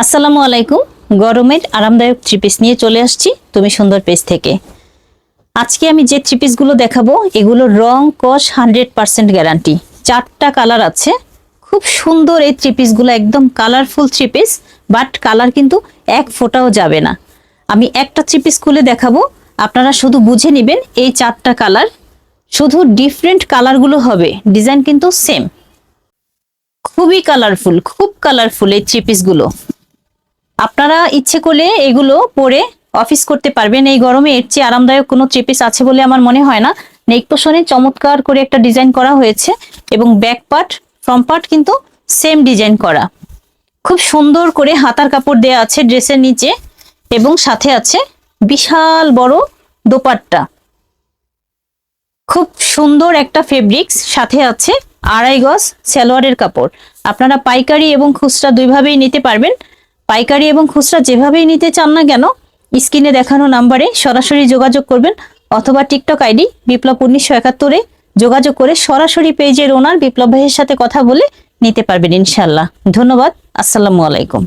আসসালামু আলাইকুম। গরমের আরামদায়ক থ্রি পিস নিয়ে চলে আসছি তুমি সুন্দর পেজ থেকে। আজকে আমি যে থ্রি পিসগুলো দেখাবো এগুলো রং কস 100% গ্যারান্টি। 4টা কালার আছে, খুব সুন্দর এই থ্রি পিসগুলো, একদম colourful three piece, but colour কিন্তু এক ফোঁটাও যাবে না। আমি একটা থ্রি পিস খুলে দেখাবো, আপনারা শুধু বুঝে নেবেন এই 4টা কালার, শুধু ডিফারেন্ট কালারগুলো হবে, ডিজাইন কিন্তু সেম। খুবই কালারফুল, খুব কালারফুল এই থ্রি পিসগুলো। আপনারা ইচ্ছে করলে এগুলো পরে অফিস করতে পারবেন। এই গরমে এর চেয়ে আরামদায়ক কোনো থ্রি পিস আছে বলে আমার মনে হয় না। নেক পোর্শনে চমৎকার করে একটা ডিজাইন করা হয়েছে এবং ব্যাক পার্ট ফ্রন্ট পার্ট কিন্তু সেম ডিজাইন করা। খুব সুন্দর করে হাতার কাপড় দেয়া আছে ড্রেসের নিচে এবং সাথে আছে বিশাল বড় দোপাট্টা। খুব সুন্দর একটা ফেব্রিক্স, সাথে আছে 2.5 গজ সালোয়ারের কাপড়। আপনারা পাইকারি এবং খুচরা দুইভাবেই নিতে পারবেন। পাইকারি এবং খুচরা যেভাবেই নিতে চান না কেন, স্ক্রিনে দেখানো নাম্বারে সরাসরি যোগাযোগ করবেন, অথবা টিকটক আইডি বিপ্লব 1971-এ যোগাযোগ করে সরাসরি পেজের ওনার বিপ্লব ভাইয়ের সাথে কথা বলে নিতে পারবেন ইনশাল্লাহ। ধন্যবাদ। আসসালামু আলাইকুম।